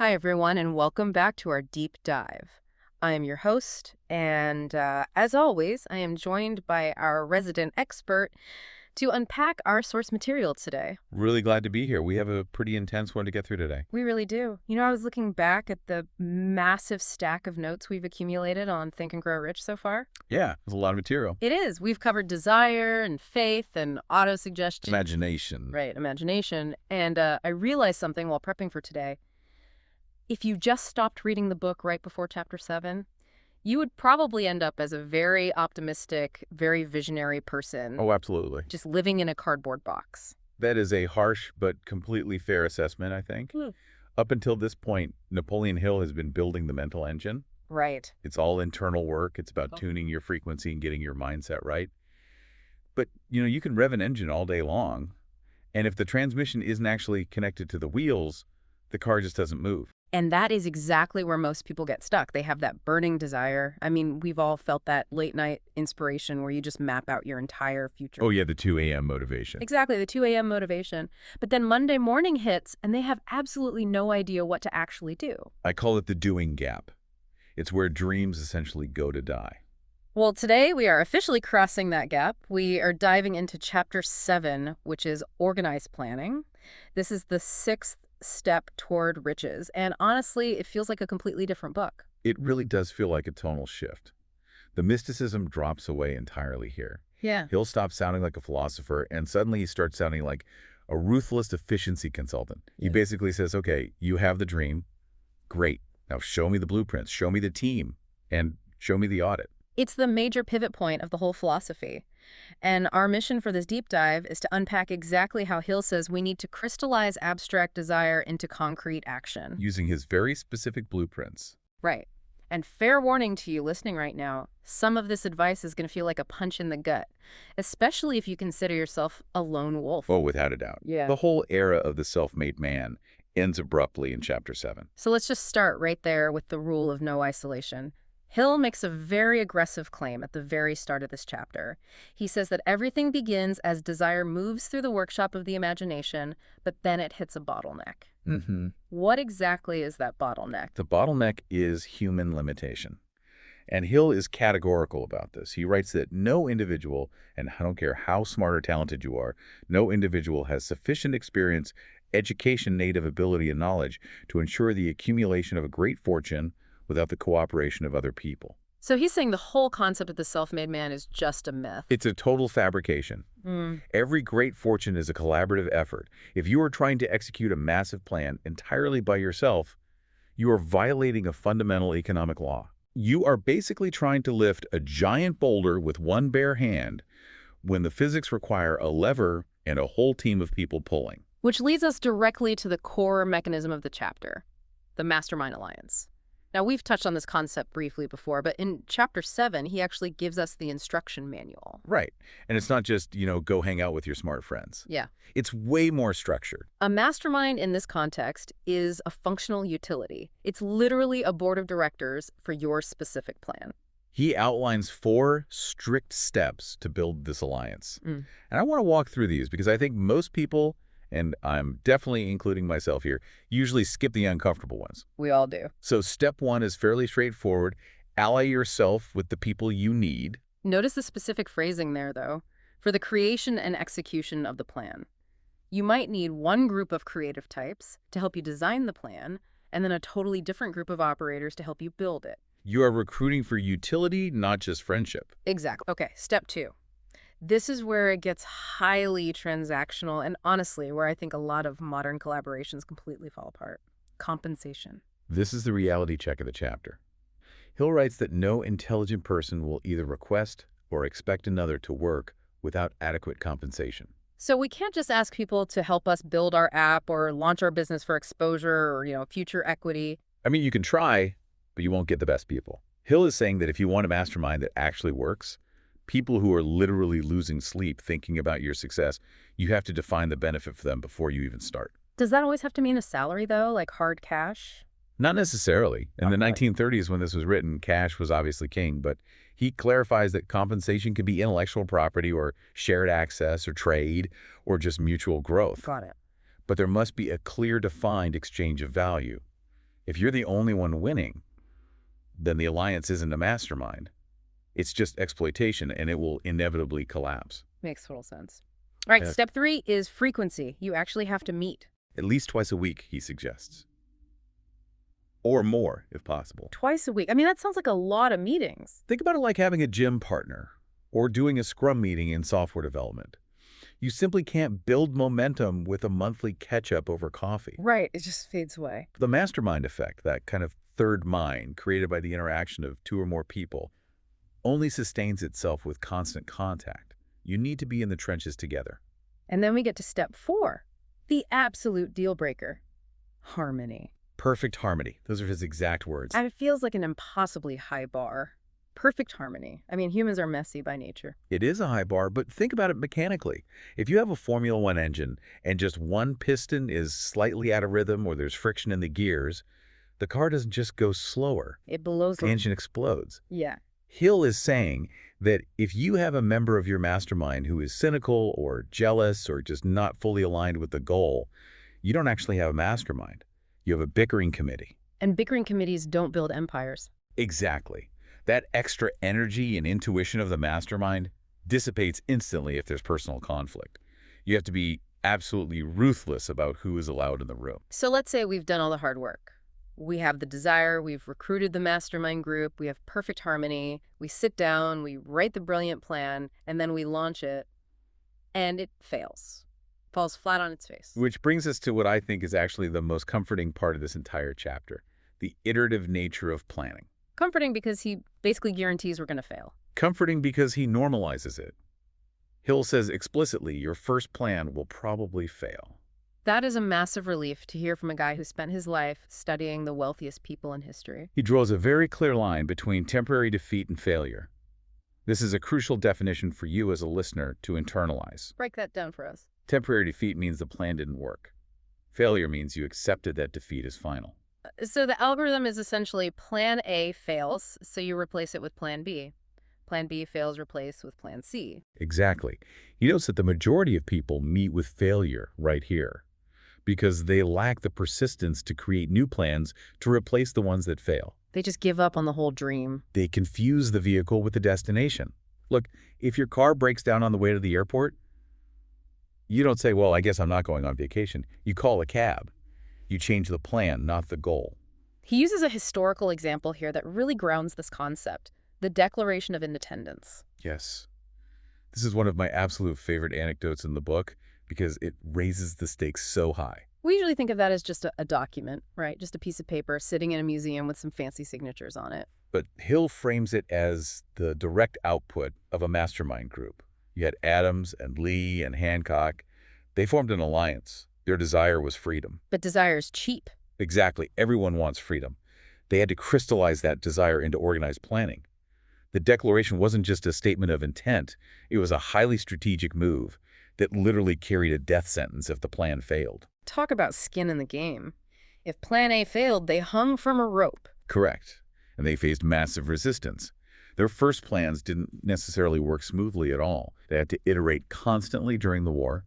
Hi, everyone, and welcome back to our deep dive. I am your host, and as always, I am joined by our resident expert to unpack our source material today. Really glad to be here. We have a pretty intense one to get through today. We really do. You know, I was looking back at the massive stack of notes we've accumulated on Think and Grow Rich so far. Yeah, there's a lot of material. It is. We've covered desire and faith and auto-suggestion. Imagination. Right, imagination. And I realized something while prepping for today. If you just stopped reading the book right before chapter 7, you would probably end up as a very optimistic, very visionary person, Oh, absolutely. just living in a cardboard box. That is a harsh but completely fair assessment, I think. Up until this point, Napoleon Hill has been building the mental engine. Right. It's all internal work. It's about tuning your frequency and getting your mindset right. But, you can rev an engine all day long, and if the transmission isn't actually connected to the wheels, the car just doesn't move. And that is exactly where most people get stuck. They have that burning desire. I mean, we've all felt that late night inspiration where you just map out your entire future. Oh, yeah, the 2 a.m. motivation. Exactly, the 2 a.m. motivation. But then Monday morning hits, and they have absolutely no idea what to actually do. I call it the doing gap. It's where dreams essentially go to die. Well, today we are officially crossing that gap. We are diving into Chapter 7, which is Organized Planning. This is the sixth step toward riches, and honestly, it feels like a completely different book. It really does feel like a tonal shift. The mysticism drops away entirely here. Yeah. He'll stop sounding like a philosopher, and suddenly he starts sounding like a ruthless efficiency consultant. He basically says, okay, you have the dream. Great. Now show me the blueprints, show me the team, and show me the audit. It's the major pivot point of the whole philosophy. And our mission for this deep dive is to unpack exactly how Hill says we need to crystallize abstract desire into concrete action. Using his very specific blueprints. Right. And fair warning to you listening right now, some of this advice is going to feel like a punch in the gut, especially if you consider yourself a lone wolf. Oh, without a doubt. Yeah. The whole era of the self-made man ends abruptly in Chapter 7. So let's just start right there with the rule of no isolation. Hill makes a very aggressive claim at the very start of this chapter. He says that everything begins as desire moves through the workshop of the imagination, but then it hits a bottleneck. Mm-hmm. What exactly is that bottleneck? The bottleneck is human limitation. And Hill is categorical about this. He writes that no individual, and I don't care how smart or talented you are, no individual has sufficient experience, education, native ability, and knowledge to ensure the accumulation of a great fortune without the cooperation of other people. So he's saying the whole concept of the self-made man is just a myth. It's a total fabrication. Every great fortune is a collaborative effort. If you are trying to execute a massive plan entirely by yourself, you are violating a fundamental economic law. You are basically trying to lift a giant boulder with one bare hand when the physics require a lever and a whole team of people pulling. Which leads us directly to the core mechanism of the chapter, the Mastermind Alliance. Now, we've touched on this concept briefly before, but in Chapter 7, he actually gives us the instruction manual. Right. And it's not just, go hang out with your smart friends. Yeah. It's way more structured. A mastermind in this context is a functional utility. It's literally a board of directors for your specific plan. He outlines 4 strict steps to build this alliance. And I want to walk through these because I think most people, and I'm definitely including myself here, usually skip the uncomfortable ones. We all do. So step 1 is fairly straightforward. Ally yourself with the people you need. Notice the specific phrasing there, though, for the creation and execution of the plan. You might need one group of creative types to help you design the plan, and then a totally different group of operators to help you build it. You are recruiting for utility, not just friendship. Exactly. Okay, step 2. This is where it gets highly transactional and honestly where I think a lot of modern collaborations completely fall apart. Compensation. This is the reality check of the chapter. Hill writes that no intelligent person will either request or expect another to work without adequate compensation. So we can't just ask people to help us build our app or launch our business for exposure or, future equity. I mean, you can try, but you won't get the best people. Hill is saying that if you want a mastermind that actually works, people who are literally losing sleep thinking about your success, you have to define the benefit for them before you even start. Does that always have to mean a salary, though, like hard cash? Not necessarily. In the 1930s, when this was written, cash was obviously king, but he clarifies that compensation can be intellectual property or shared access or trade or just mutual growth. Got it. But there must be a clear, defined exchange of value. If you're the only one winning, then the alliance isn't a mastermind. It's just exploitation, and it will inevitably collapse. Makes total sense. All right, Yeah. step 3 is frequency. You actually have to meet. At least twice a week, he suggests. Or more, if possible. Twice a week. I mean, that sounds like a lot of meetings. Think about it like having a gym partner or doing a scrum meeting in software development. You simply can't build momentum with a monthly catch-up over coffee. Right, it just fades away. The mastermind effect, that kind of third mind created by the interaction of 2 or more people, only sustains itself with constant contact. You need to be in the trenches together. And then we get to step 4, the absolute deal breaker, harmony. Perfect harmony. Those are his exact words. And it feels like an impossibly high bar. Perfect harmony. I mean, humans are messy by nature. It is a high bar, but think about it mechanically. If you have a Formula One engine and just one piston is slightly out of rhythm or there's friction in the gears, the car doesn't just go slower. It blows The engine explodes. Yeah. Hill is saying that if you have a member of your mastermind who is cynical or jealous or just not fully aligned with the goal, you don't actually have a mastermind. You have a bickering committee. And bickering committees don't build empires. Exactly. That extra energy and intuition of the mastermind dissipates instantly if there's personal conflict. You have to be absolutely ruthless about who is allowed in the room. So let's say we've done all the hard work. We have the desire, we've recruited the mastermind group, we have perfect harmony, we sit down, we write the brilliant plan, and then we launch it, and it fails. Falls flat on its face. Which brings us to what I think is actually the most comforting part of this entire chapter, the iterative nature of planning. Comforting because he basically guarantees we're going to fail. Comforting because he normalizes it. Hill says explicitly, your first plan will probably fail. That is a massive relief to hear from a guy who spent his life studying the wealthiest people in history. He draws a very clear line between temporary defeat and failure. This is a crucial definition for you as a listener to internalize. Break that down for us. Temporary defeat means the plan didn't work. Failure means you accepted that defeat as final. So the algorithm is essentially plan A fails, so you replace it with plan B. Plan B fails, replace with plan C. Exactly. He notes that the majority of people meet with failure right here because they lack the persistence to create new plans to replace the ones that fail. They just give up on the whole dream. They confuse the vehicle with the destination. Look, if your car breaks down on the way to the airport, you don't say, well, I guess I'm not going on vacation. You call a cab. You change the plan, not the goal. He uses a historical example here that really grounds this concept, the Declaration of Independence. Yes. This is one of my absolute favorite anecdotes in the book because it raises the stakes so high. We usually think of that as just a document, right? Just a piece of paper sitting in a museum with some fancy signatures on it. But Hill frames it as the direct output of a mastermind group. You had Adams and Lee and Hancock. They formed an alliance. Their desire was freedom. But desire is cheap. Exactly. Everyone wants freedom. They had to crystallize that desire into organized planning. The declaration wasn't just a statement of intent. It was a highly strategic move that literally carried a death sentence if the plan failed. Talk about skin in the game. If plan A failed, they hung from a rope. Correct. And they faced massive resistance. Their first plans didn't necessarily work smoothly at all. They had to iterate constantly during the war.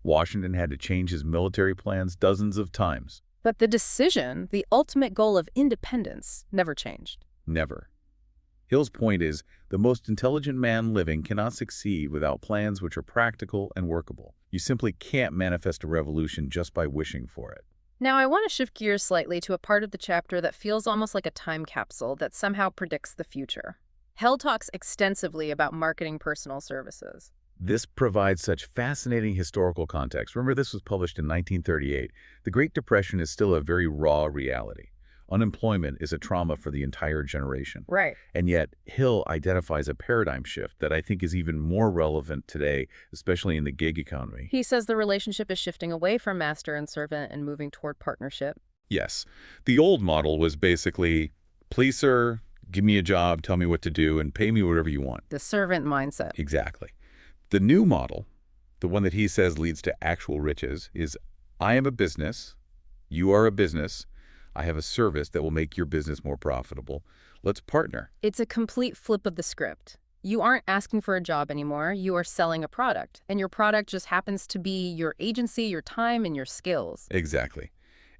Washington had to change his military plans dozens of times. But the decision, the ultimate goal of independence, never changed. Never. Hill's point is, the most intelligent man living cannot succeed without plans which are practical and workable. You simply can't manifest a revolution just by wishing for it. Now, I want to shift gears slightly to a part of the chapter that feels almost like a time capsule that somehow predicts the future. Hell talks extensively about marketing personal services. This provides such fascinating historical context. Remember, this was published in 1938. The Great Depression is still a very raw reality. Unemployment is a trauma for the entire generation. Right. And yet, Hill identifies a paradigm shift that I think is even more relevant today, especially in the gig economy. He says the relationship is shifting away from master and servant and moving toward partnership. Yes. The old model was basically, please, sir, give me a job, tell me what to do, and pay me whatever you want. The servant mindset. Exactly. The new model, the one that he says leads to actual riches, is I am a business, you are a business, I have a service that will make your business more profitable. Let's partner. It's a complete flip of the script. You aren't asking for a job anymore, you are selling a product. And your product just happens to be your agency, your time, and your skills. Exactly.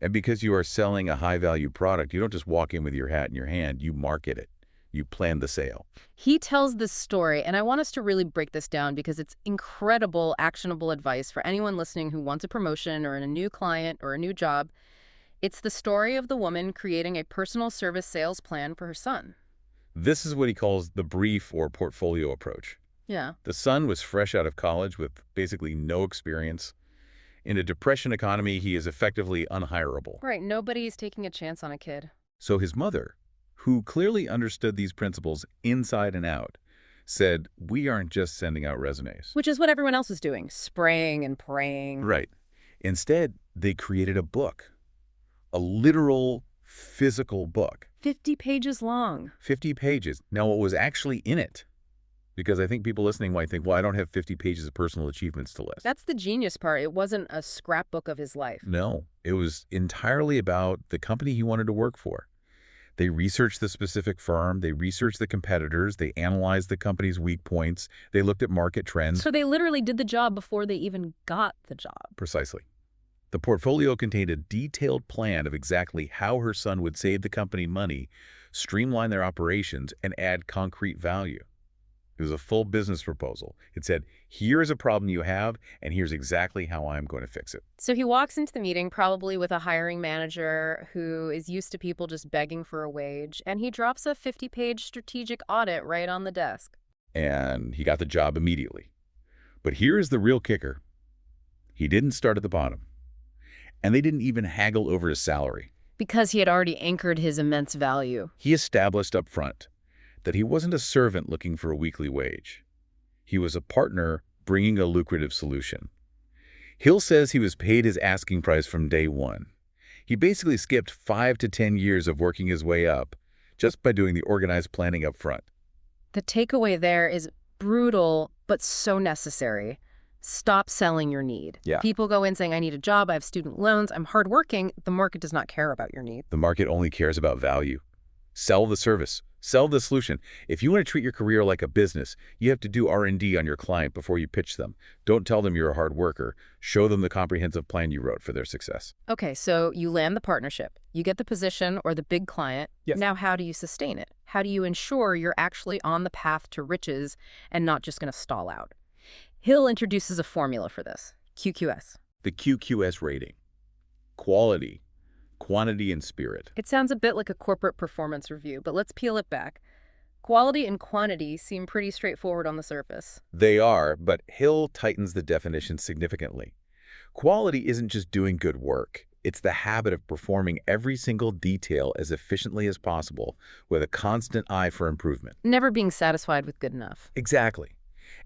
And because you are selling a high-value product, you don't just walk in with your hat in your hand, you market it. You plan the sale. He tells this story, and I want us to really break this down because it's incredible, actionable advice for anyone listening who wants a promotion or a new client or a new job. It's the story of the woman creating a personal service sales plan for her son. This is what he calls the brief or portfolio approach. Yeah. The son was fresh out of college with basically no experience. In a depression economy, he is effectively unhireable. Right, nobody's taking a chance on a kid. So his mother, who clearly understood these principles inside and out, said, we aren't just sending out resumes. Which is what everyone else was doing, spraying and praying. Right. Instead, they created a book, a literal physical book. 50 pages long. 50 pages. Now, what was actually in it? Because I think people listening might think, well, I don't have 50 pages of personal achievements to list. That's the genius part. It wasn't a scrapbook of his life. No, it was entirely about the company he wanted to work for. They researched the specific firm, they researched the competitors, they analyzed the company's weak points, they looked at market trends. So they literally did the job before they even got the job. Precisely. The portfolio contained a detailed plan of exactly how her son would save the company money, streamline their operations, and add concrete value. It was a full business proposal. It said, here is a problem you have, and here's exactly how I'm going to fix it. So he walks into the meeting probably with a hiring manager who is used to people just begging for a wage, and he drops a 50-page strategic audit right on the desk. And he got the job immediately. But here is the real kicker. He didn't start at the bottom. And they didn't even haggle over his salary. Because he had already anchored his immense value. He established up front that he wasn't a servant looking for a weekly wage. He was a partner bringing a lucrative solution. Hill says he was paid his asking price from day one. He basically skipped 5 to 10 years of working his way up just by doing the organized planning up front. The takeaway there is brutal, but so necessary. Stop selling your need. Yeah. People go in saying, I need a job, I have student loans, I'm hardworking. The market does not care about your need. The market only cares about value. Sell the service. Sell the solution. If you want to treat your career like a business, you have to do R&D on your client before you pitch them. Don't tell them you're a hard worker. Show them the comprehensive plan you wrote for their success. Okay, so you land the partnership. You get the position or the big client. Yes. Now, how do you sustain it? How do you ensure you're actually on the path to riches and not just going to stall out? Hill introduces a formula for this, QQS. The QQS rating. Quality, quantity, and spirit. It sounds a bit like a corporate performance review, but let's peel it back. Quality and quantity seem pretty straightforward on the surface. They are, but Hill tightens the definition significantly. Quality isn't just doing good work. It's the habit of performing every single detail as efficiently as possible with a constant eye for improvement. Never being satisfied with good enough. Exactly.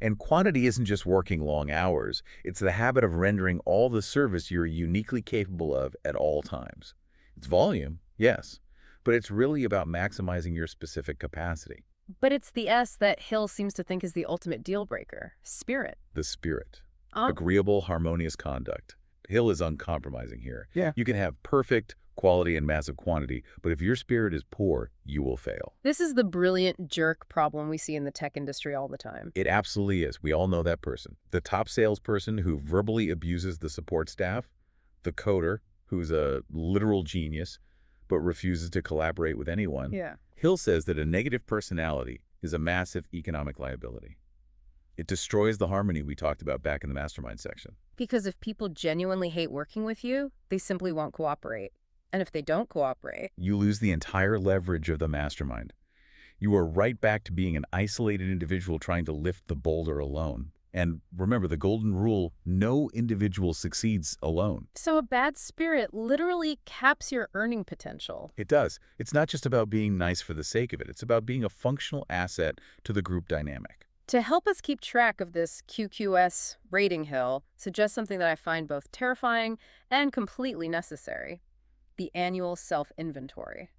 And quantity isn't just working long hours. It's the habit of rendering all the service you're uniquely capable of at all times. It's volume, yes, but it's really about maximizing your specific capacity. But it's the S that Hill seems to think is the ultimate deal breaker, spirit. The spirit. Oh. Agreeable, harmonious conduct. Hill is uncompromising here. Yeah. You can have perfect quality and massive quantity, but if your spirit is poor, you will fail. This is the brilliant jerk problem we see in the tech industry all the time. It absolutely is. We all know that person. The top salesperson who verbally abuses the support staff, the coder who's a literal genius but refuses to collaborate with anyone. Yeah. Hill says that a negative personality is a massive economic liability. It destroys the harmony we talked about back in the Mastermind section. Because if people genuinely hate working with you, they simply won't cooperate. And if they don't cooperate, You lose the entire leverage of the Mastermind. You are right back to being an isolated individual trying to lift the boulder alone. And remember the golden rule, no individual succeeds alone. so a bad spirit literally caps your earning potential. It does. It's not just about being nice for the sake of it. It's about being a functional asset to the group dynamic. To help us keep track of this QQS rating, Hill suggests something that I find both terrifying and completely necessary: the annual self-inventory.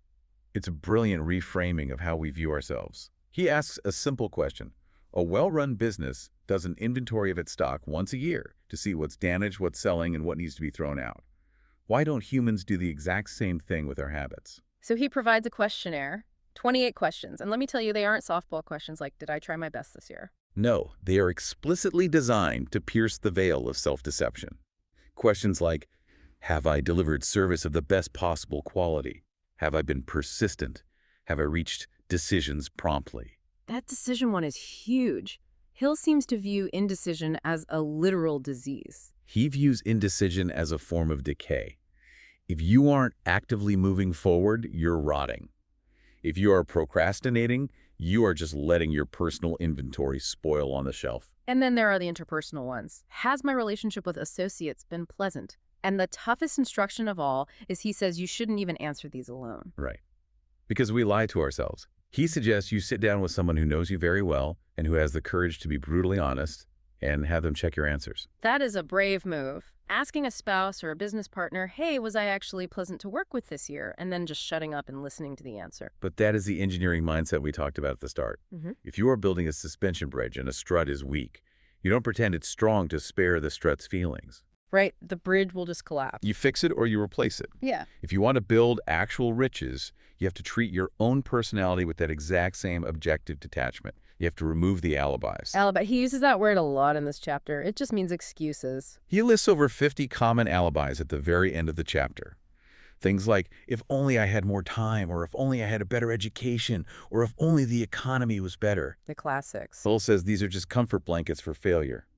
It's a brilliant reframing of how we view ourselves. He asks a simple question. A well-run business does an inventory of its stock once a year to see what's damaged, what's selling, and what needs to be thrown out. Why don't humans do the exact same thing with our habits? So he provides a questionnaire, 28 questions. And let me tell you, they aren't softball questions like, did I try my best this year? No, they are explicitly designed to pierce the veil of self-deception. Questions like, Have I delivered service of the best possible quality? Have I been persistent? Have I reached decisions promptly? That decision one is huge. Hill seems to view indecision as a literal disease. He views indecision as a form of decay. If you aren't actively moving forward, you're rotting. If you are procrastinating, you are just letting your personal inventory spoil on the shelf. And then there are the interpersonal ones. Has my relationship with associates been pleasant? And the toughest instruction of all is he says you shouldn't even answer these alone. Right. Because we lie to ourselves. He suggests you sit down with someone who knows you very well and who has the courage to be brutally honest and have them check your answers. That is a brave move. Asking a spouse or a business partner, hey, was I actually pleasant to work with this year? And then just shutting up and listening to the answer. But that is the engineering mindset we talked about at the start. If you are building a suspension bridge and a strut is weak, you don't pretend it's strong to spare the strut's feelings. Right, the bridge will just collapse. You fix it or you replace it. Yeah. If you want to build actual riches, you have to treat your own personality with that exact same objective detachment. You have to remove the alibis. Alibi. He uses that word a lot in this chapter. It just means excuses. He lists over 50 common alibis at the very end of the chapter. Things like, if only I had more time, or if only I had a better education, or if only the economy was better. The classics. Phil says these are just comfort blankets for failure.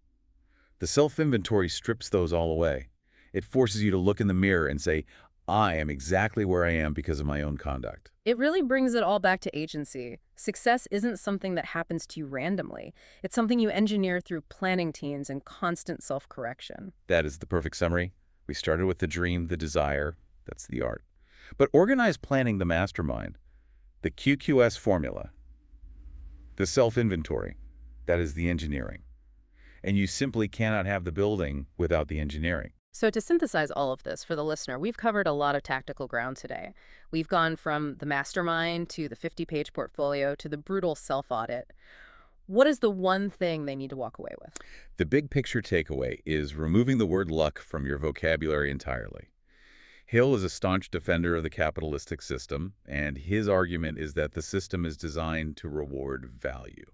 The self-inventory strips those all away. It forces you to look in the mirror and say, I am exactly where I am because of my own conduct. It really brings it all back to agency. Success isn't something that happens to you randomly. It's something you engineer through planning teams and constant self-correction. That is the perfect summary. We started with the dream, the desire. That's the art. But organized planning, the mastermind, the QQS formula, the self-inventory, that is the engineering. And you simply cannot have the building without the engineering. So to synthesize all of this for the listener, we've covered a lot of tactical ground today. We've gone from the mastermind to the 50-page portfolio to the brutal self-audit. What is the one thing they need to walk away with? The big picture takeaway is removing the word luck from your vocabulary entirely. Hill is a staunch defender of the capitalistic system, and his argument is that the system is designed to reward value.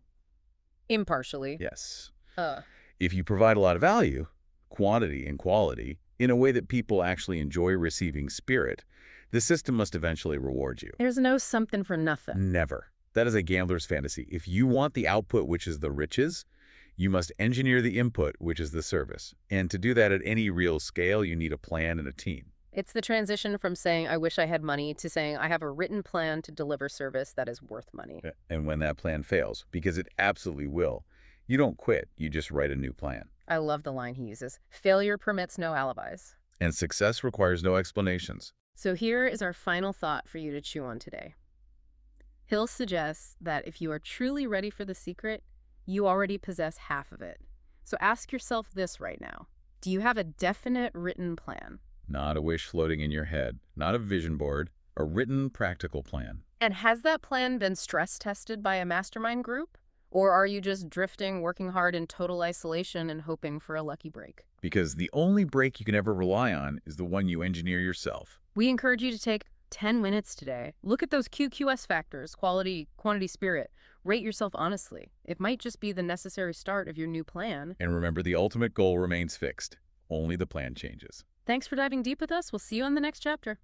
Impartially. Yes. Uh. If you provide a lot of value, quantity and quality, in a way that people actually enjoy receiving spirit, the system must eventually reward you. There's no something for nothing. Never. That is a gambler's fantasy. If you want the output, which is the riches, you must engineer the input, which is the service. And to do that at any real scale, you need a plan and a team. It's the transition from saying, I wish I had money, to saying, I have a written plan to deliver service that is worth money. And when that plan fails, because it absolutely will, you don't quit, you just write a new plan. I love the line he uses. Failure permits no alibis. And success requires no explanations. So here is our final thought for you to chew on today. Hill suggests that if you are truly ready for the secret, you already possess half of it. So ask yourself this right now. Do you have a definite written plan? Not a wish floating in your head, not a vision board, a written practical plan. And has that plan been stress tested by a mastermind group? Or are you just drifting, working hard in total isolation and hoping for a lucky break? Because the only break you can ever rely on is the one you engineer yourself. We encourage you to take 10 minutes today. Look at those QQS factors, quality, quantity, spirit. Rate yourself honestly. It might just be the necessary start of your new plan. And remember, the ultimate goal remains fixed. Only the plan changes. Thanks for diving deep with us. We'll see you on the next chapter.